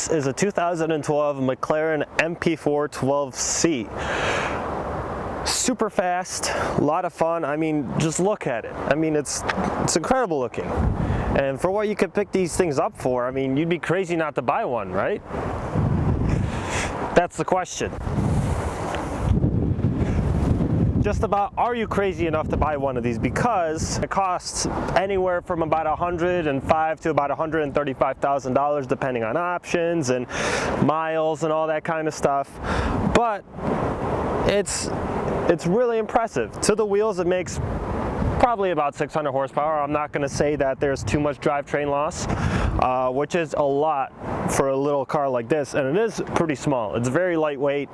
This is a 2012 Mclaren mp4-12c. Super fast, a lot of fun. I mean, just look at it. I mean, it's incredible looking. And for what you could pick these things up for, I mean, you'd be crazy not to buy one, right? That's the question. Just about, are you crazy enough to buy one of these? Because it costs anywhere from about $105,000 to about $135,000 depending on options and miles and all that kind of stuff. But it's really impressive. To the wheels, it makes probably about 600 horsepower. I'm not going to say that there's too much drivetrain loss, which is a lot for a little car like this, and it is pretty small. It's very lightweight.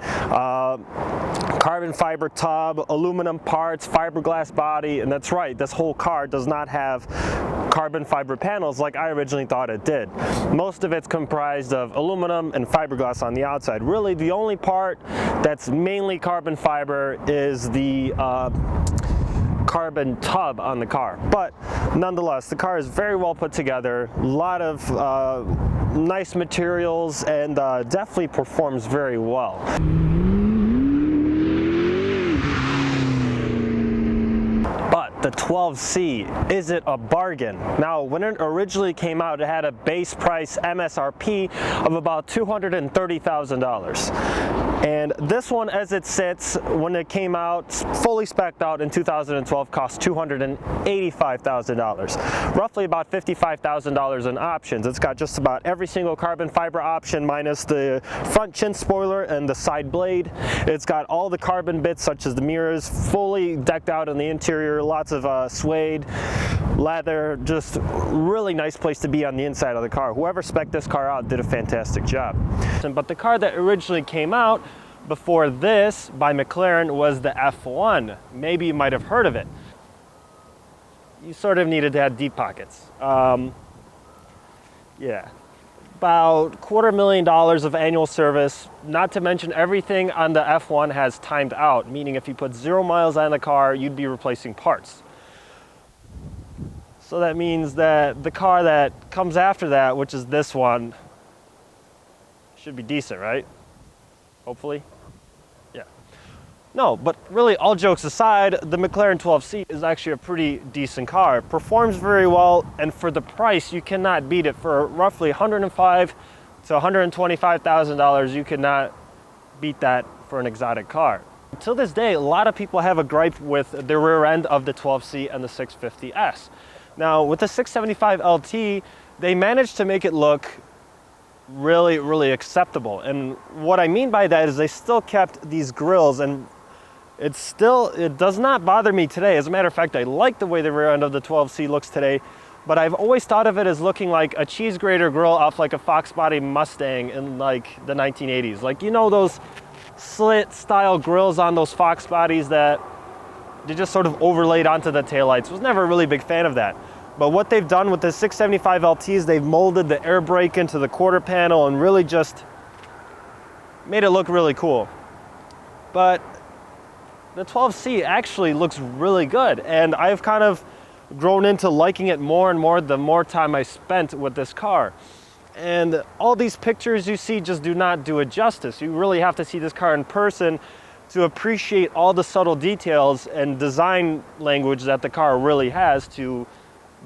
Carbon fiber tub, aluminum parts, fiberglass body, and that's right, this whole car does not have carbon fiber panels like I originally thought it did. Most of it's comprised of aluminum and fiberglass on the outside. Really, the only part that's mainly carbon fiber is the carbon tub on the car. But nonetheless, the car is very well put together, a lot of nice materials, and definitely performs very well. The 12C, is it a bargain? Now, when it originally came out, it had a base price MSRP of about $230,000. And this one, as it sits, when it came out, fully spec'd out in 2012, cost $285,000. Roughly about $55,000 in options. It's got just about every single carbon fiber option minus the front chin spoiler and the side blade. It's got all the carbon bits such as the mirrors, fully decked out in the interior, lots of suede, leather, just really nice place to be on the inside of the car. Whoever spec'd this car out did a fantastic job. But the car that originally came out before this by McLaren was the F1. Maybe you might have heard of it. You sort of needed to have deep pockets. Yeah, about $250,000 of annual service, not to mention everything on the F1 has timed out, meaning if you put 0 miles on the car, you'd be replacing parts. So that means that the car that comes after that, which is this one, should be decent, right? Hopefully. Yeah. No, but really, all jokes aside, the McLaren 12C is actually a pretty decent car. It performs very well, and for the price, you cannot beat it. For roughly $105,000 to $125,000, you cannot beat that for an exotic car. Till this day, a lot of people have a gripe with the rear end of the 12C and the 650S. Now, with the 675 LT, they managed to make it look really, really acceptable. And what I mean by that is they still kept these grills, and it does not bother me today. As a matter of fact, I like the way the rear end of the 12C looks today, but I've always thought of it as looking like a cheese grater grill off like a Fox body Mustang in like the 1980s. Like, you know, those slit style grills on those Fox bodies that they just sort of overlaid onto the taillights. Was never a really big fan of that. But what they've done with the 675 LTs, they've molded the air brake into the quarter panel and really just made it look really cool. But the 12C actually looks really good, and I've kind of grown into liking it more and more the more time I spent with this car. And all these pictures you see just do not do it justice. You really have to see this car in person to appreciate all the subtle details and design language that the car really has to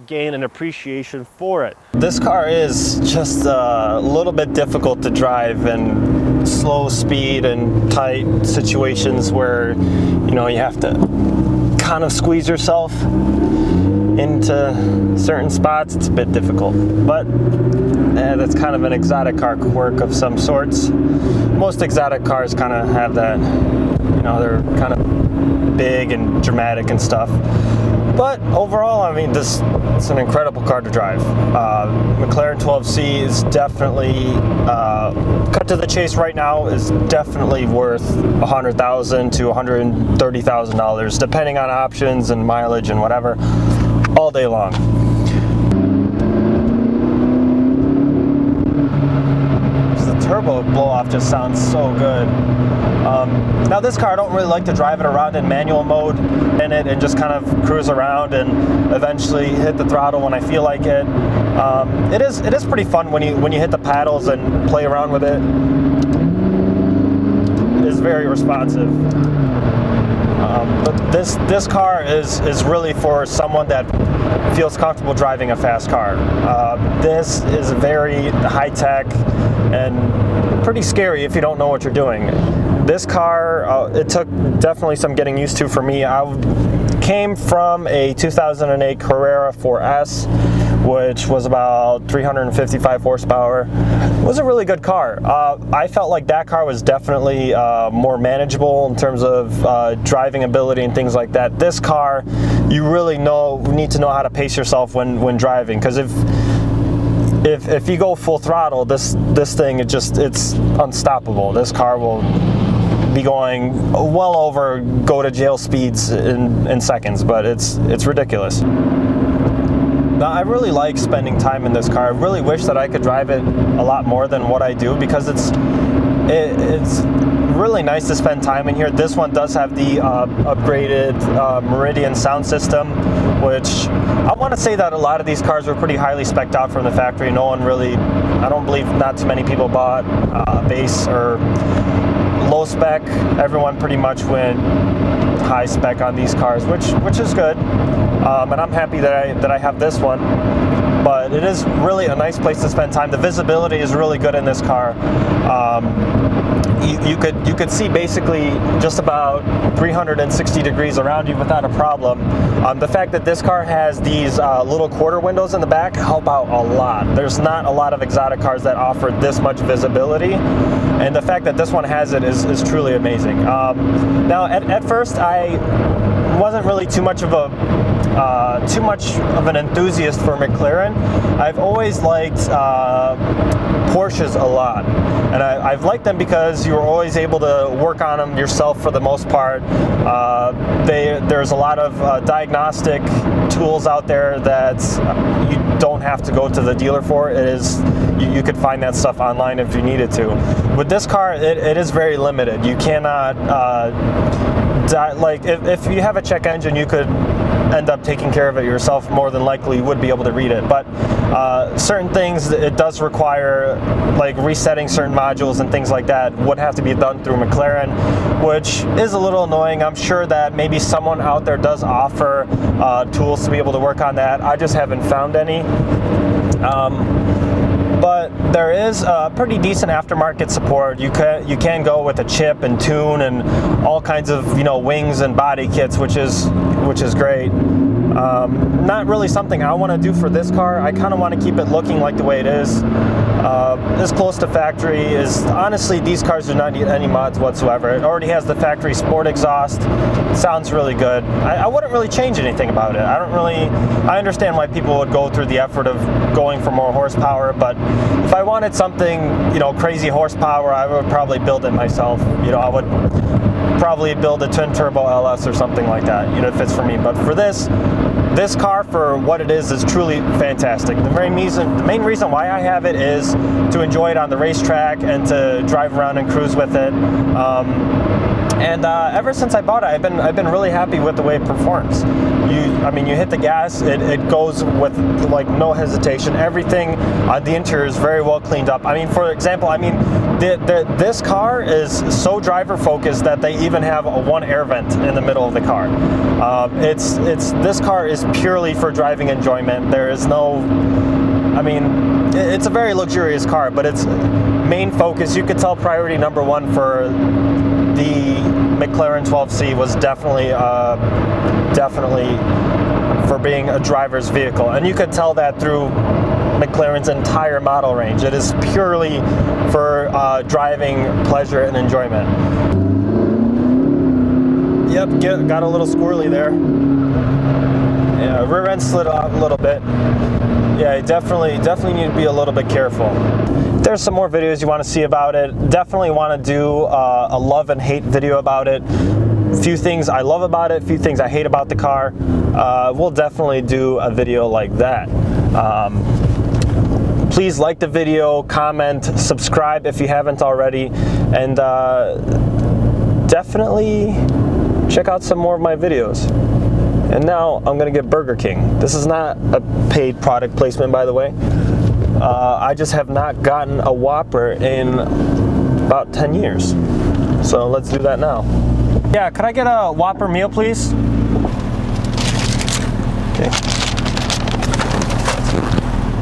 gain an appreciation for it. This car is just a little bit difficult to drive in slow speed and tight situations where, you know, you have to kind of squeeze yourself into certain spots. It's a bit difficult, but that's kind of an exotic car quirk of some sorts. Most exotic cars kind of have that, you know, they're kind of big and dramatic and stuff. But overall, I mean, it's an incredible car to drive. McLaren 12C is definitely, cut to the chase right now, is definitely worth $100,000 to $130,000, depending on options and mileage and whatever, all day long. There's the turbo blow off just sounds so good. Now this car, I don't really like to drive it around in manual mode in it and just kind of cruise around and eventually hit the throttle when I feel like it. It is pretty fun when you hit the paddles and play around with it. It is very responsive. But this car is really for someone that feels comfortable driving a fast car. This is very high-tech and pretty scary if you don't know what you're doing. This car, it took definitely some getting used to for me. I came from a 2008 Carrera 4S, which was about 355 horsepower. It was a really good car. I felt like that car was definitely more manageable in terms of driving ability and things like that. This car, you really need to know how to pace yourself when driving, because if you go full throttle, this thing, it's unstoppable. This car will be going well over go to jail speeds in seconds, but it's ridiculous. Now, I really like spending time in this car. I really wish that I could drive it a lot more than what I do, because it's really nice to spend time in here. This one does have the upgraded Meridian sound system, which I want to say that a lot of these cars were pretty highly spec'd out from the factory. No one really, I don't believe not too many people bought base or low spec. Everyone pretty much went high spec on these cars, which is good. And I'm happy that I have this one. But it is really a nice place to spend time. The visibility is really good in this car. You could see basically just about 360 degrees around you without a problem. The fact that this car has these little quarter windows in the back help out a lot. There's not a lot of exotic cars that offer this much visibility, and the fact that this one has it is truly amazing. Now, at first, I wasn't really too much of an enthusiast for McLaren. I've always liked Porsches a lot, and I've liked them because you were always able to work on them yourself for the most part. There's a lot of diagnostic tools out there that you don't have to go to the dealer for. You could find that stuff online if you needed to. With this car, it is very limited. You cannot like if you have a check engine, you could end up taking care of it yourself. More than likely you would be able to read it, but certain things it does require, like resetting certain modules and things like that, would have to be done through McLaren, which is a little annoying. I'm sure that maybe someone out there does offer tools to be able to work on that. I just haven't found any. But there is pretty decent aftermarket support. You can go with a chip and tune and all kinds of wings and body kits, which is great. Not really something I want to do for this car. I kind of want to keep it looking like the way it is. As close to factory is, honestly, these cars do not need any mods whatsoever. It already has the factory sport exhaust. Sounds really good. I wouldn't really change anything about it. I understand why people would go through the effort of going for more horsepower, but if I wanted something, crazy horsepower, I would probably build it myself. I would probably build a twin turbo LS or something like that, if it's for me. But for this car, for what it is truly fantastic. The main reason why I have it is to enjoy it on the racetrack and to drive around and cruise with it. And ever since I bought it, I've been really happy with the way it performs. You hit the gas, it goes with like no hesitation. Everything on the interior is very well cleaned up. For example, this car is so driver focused that they even have a one air vent in the middle of the car. This car is purely for driving enjoyment. There is no, it's a very luxurious car, but its main focus, you could tell priority number one for the Mclaren 12C was definitely for being a driver's vehicle, and you could tell that through McLaren's entire model range. It is purely for driving pleasure and enjoyment. Yep, got a little squirrely there. Yeah, rear end slid out a little bit. Yeah, you definitely need to be a little bit careful. If there's some more videos you want to see about it, definitely want to do a love and hate video about it. Few things I love about it, few things I hate about the car. We'll definitely do a video like that. Please like the video, comment, subscribe if you haven't already, and definitely check out some more of my videos. And now I'm gonna get Burger King. This is not a paid product placement, by the way. I just have not gotten a Whopper in about 10 years. So let's do that now. Yeah, could I get a Whopper meal, please? Okay.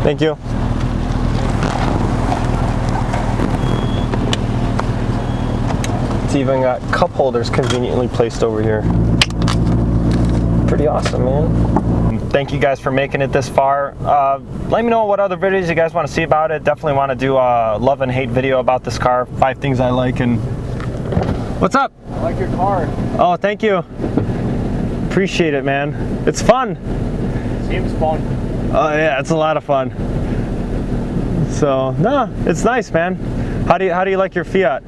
Thank you. It's even got cup holders conveniently placed over here. Pretty awesome, man. Thank you guys for making it this far. Let me know what other videos you guys want to see about it. Definitely want to do a love and hate video about this car. 5 things I like. And what's up? I like your car. Oh, thank you. Appreciate it, man. It's fun. Seems fun. Oh yeah, it's a lot of fun. So no, it's nice, man. How do you like your Fiat?